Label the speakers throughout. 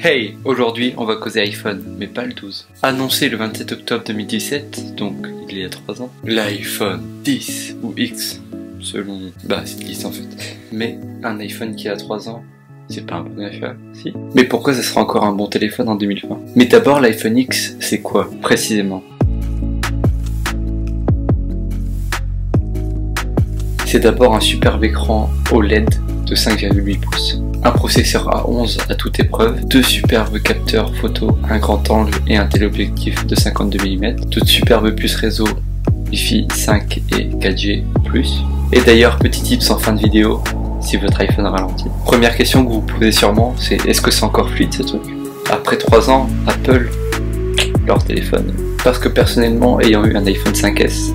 Speaker 1: Hey, aujourd'hui on va causer iPhone, mais pas le 12. Annoncé le 27 octobre 2017, donc il y a 3 ans, l'iPhone 10 ou X, selon... Bah c'est 10 en fait. Mais un iPhone qui a 3 ans, c'est pas un bon achat, si. Mais pourquoi ça sera encore un bon téléphone en 2020? Mais d'abord l'iPhone X, c'est quoi, précisément? C'est d'abord un superbe écran OLED de 5,8 pouces. Un processeur A11 à toute épreuve, 2 superbes capteurs photo, un grand angle et un téléobjectif de 52 mm, toutes superbes puces réseau Wi-Fi 5 et 4G+. Et d'ailleurs, petit tips en fin de vidéo, si votre iPhone ralentit. Première question que vous vous posez sûrement, c'est est-ce que c'est encore fluide ce truc? Après 3 ans, Apple, leur téléphone. Parce que personnellement, ayant eu un iPhone 5S,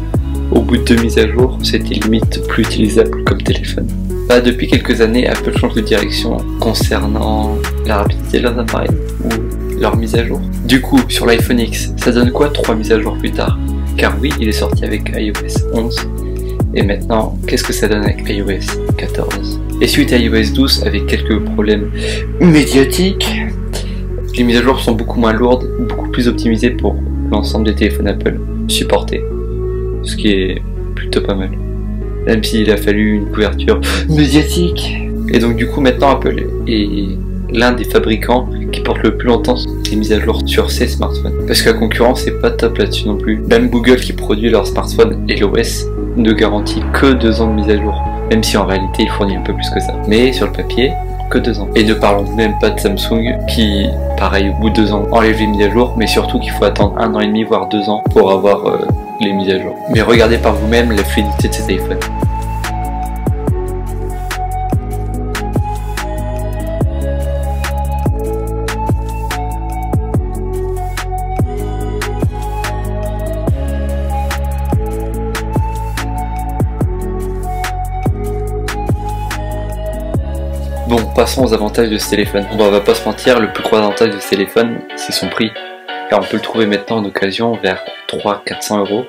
Speaker 1: au bout de 2 mises à jour, c'était limite plus utilisable comme téléphone. Bah, depuis quelques années, Apple change de direction concernant la rapidité de leurs appareils ou leur mise à jour. Du coup, sur l'iPhone X, ça donne quoi 3 mises à jour plus tard? Car oui, il est sorti avec iOS 11. Et maintenant, qu'est-ce que ça donne avec iOS 14? Et suite à iOS 12, avec quelques problèmes médiatiques, les mises à jour sont beaucoup moins lourdes, beaucoup plus optimisées pour l'ensemble des téléphones Apple supportés. Ce qui est plutôt pas mal. Même s'il a fallu une couverture médiatique. Et donc du coup maintenant Apple est l'un des fabricants qui porte le plus longtemps les mises à jour sur ses smartphones. Parce que la concurrence c'est pas top là-dessus non plus. Même Google qui produit leurs smartphones et l'OS ne garantit que 2 ans de mise à jour. Même si en réalité il fournit un peu plus que ça. Mais sur le papier, que 2 ans. Et ne parlons même pas de Samsung qui, pareil, au bout de 2 ans enlève les mises à jour, mais surtout qu'il faut attendre 1 an et demi voire 2 ans pour avoir les mises à jour. Mais regardez par vous-même la fluidité de cet iPhone. Bon, passons aux avantages de ce téléphone. Bon, on va pas se mentir, le plus gros avantage de ce téléphone, c'est son prix. Car on peut le trouver maintenant en occasion vers 300-400 euros,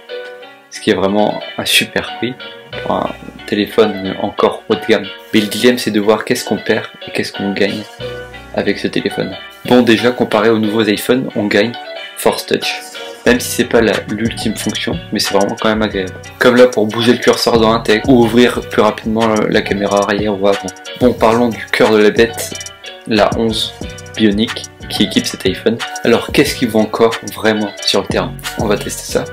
Speaker 1: ce qui est vraiment un super prix pour un téléphone encore haut de gamme. Mais le dilemme c'est de voir qu'est-ce qu'on perd et qu'est-ce qu'on gagne avec ce téléphone. Bon, déjà comparé aux nouveaux iPhones, on gagne Force Touch. Même si c'est pas l'ultime fonction, mais c'est vraiment quand même agréable. Comme là pour bouger le curseur dans un texte, ou ouvrir plus rapidement la caméra arrière ou avant. Bon, parlons du cœur de la bête, la 11 Bionic, qui équipe cet iPhone. Alors qu'est-ce qui vaut encore vraiment sur le terrain? On va tester ça.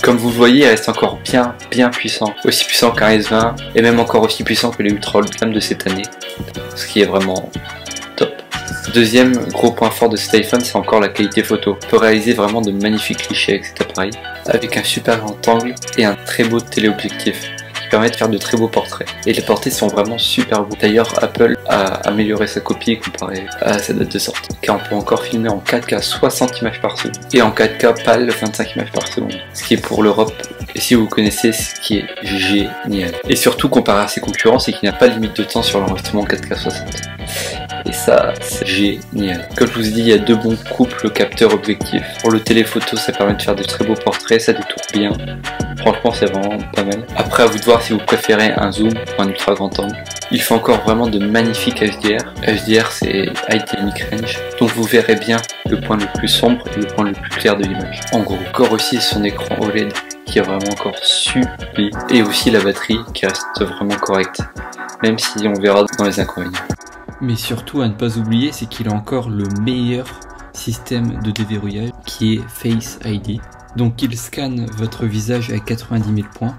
Speaker 1: Comme vous le voyez, il reste encore bien puissant, aussi puissant qu'un S20 et même encore aussi puissant que les ultra haut de gamme de cette année, ce qui est vraiment top. Deuxième gros point fort de cet iPhone, c'est encore la qualité photo. On peut réaliser vraiment de magnifiques clichés avec cet appareil, avec un super grand angle et un très beau téléobjectif qui permet de faire de très beaux portraits. Et les portraits sont vraiment super beaux. D'ailleurs, Apple a amélioré sa copie comparé à sa date de sortie, car on peut encore filmer en 4K 60 images par seconde et en 4K PAL 25 images par seconde, ce qui est pour l'Europe, et si vous connaissez, ce qui est génial. Et surtout comparé à ses concurrents, c'est qu'il n'y a pas de limite de temps sur l'enregistrement 4K 60. Et ça, c'est génial. Comme je vous ai dit, il y a 2 bons couples capteurs objectifs. Pour le téléphoto, ça permet de faire de très beaux portraits, ça détourne bien. Franchement, c'est vraiment pas mal. Après, à vous de voir si vous préférez un zoom ou un ultra grand angle. Il fait encore vraiment de magnifiques HDR. HDR, c'est High Dynamic Range. Donc vous verrez bien le point le plus sombre et le point le plus clair de l'image. En gros, encore aussi son écran OLED qui est vraiment encore sublime. Et aussi la batterie qui reste vraiment correcte. Même si on verra dans les inconvénients.
Speaker 2: Mais surtout à ne pas oublier, c'est qu'il a encore le meilleur système de déverrouillage qui est Face ID. Donc il scanne votre visage à 90 000 points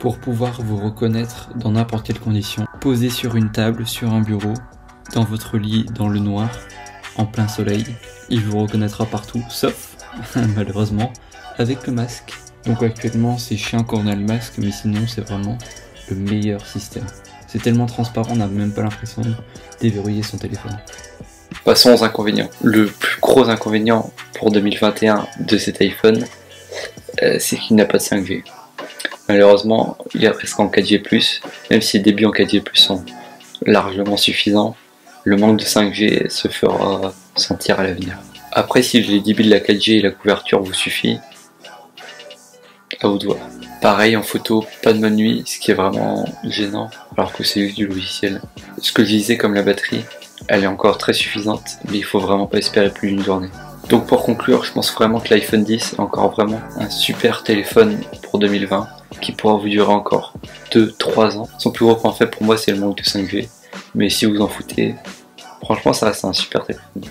Speaker 2: pour pouvoir vous reconnaître dans n'importe quelle condition. Posé sur une table, sur un bureau, dans votre lit, dans le noir, en plein soleil, il vous reconnaîtra partout, sauf, malheureusement, avec le masque. Donc actuellement c'est chiant quand on a le masque, mais sinon c'est vraiment le meilleur système. C'est tellement transparent, on n'a même pas l'impression de déverrouiller son téléphone.
Speaker 1: Passons aux inconvénients. Le plus gros inconvénient pour 2021 de cet iPhone, c'est qu'il n'a pas de 5G. Malheureusement, il est presque en 4G+, même si les débits en 4G+, sont largement suffisants. le manque de 5G se fera sentir à l'avenir. Après, si les débits de la 4G et la couverture vous suffit, à vous de voir. Pareil en photo, pas de bonne nuit, ce qui est vraiment gênant, alors que c'est juste du logiciel. Ce que je disais comme la batterie, elle est encore très suffisante, mais il faut vraiment pas espérer plus d'une journée. Donc pour conclure, je pense vraiment que l'iPhone 10 est encore vraiment un super téléphone pour 2020, qui pourra vous durer encore 2-3 ans. Son plus gros point faible pour moi c'est le manque de 5G, mais si vous en foutez, franchement ça reste un super téléphone.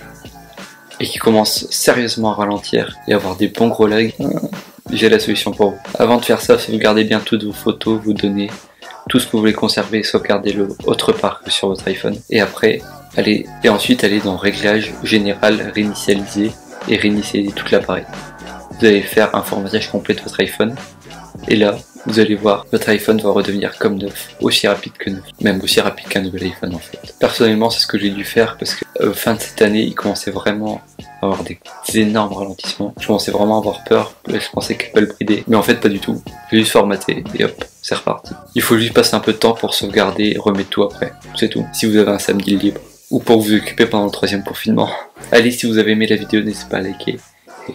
Speaker 1: Et qui commence sérieusement à ralentir et avoir des bons gros lags, j'ai la solution pour vous. Avant de faire ça, sauvegardez bien toutes vos photos, vos données, tout ce que vous voulez conserver, sauvegardez-le autre part que sur votre iPhone. Et après, ensuite allez dans Réglages, Général, Réinitialiser et réinitialiser tout l'appareil. Vous allez faire un formatage complet de votre iPhone. Et là, vous allez voir, votre iPhone va redevenir comme neuf, aussi rapide que neuf, même aussi rapide qu'un nouvel iPhone en fait. Personnellement, c'est ce que j'ai dû faire parce que fin de cette année, il commençait vraiment à avoir des énormes ralentissements. Je commençais vraiment à avoir peur, je pensais qu'Apple bridait, mais en fait pas du tout. J'ai juste formaté et hop, c'est reparti. Il faut juste passer un peu de temps pour sauvegarder et remettre tout après, c'est tout. Si vous avez un samedi libre, ou pour vous occuper pendant le 3e confinement. Allez, si vous avez aimé la vidéo, n'hésitez pas à liker. Et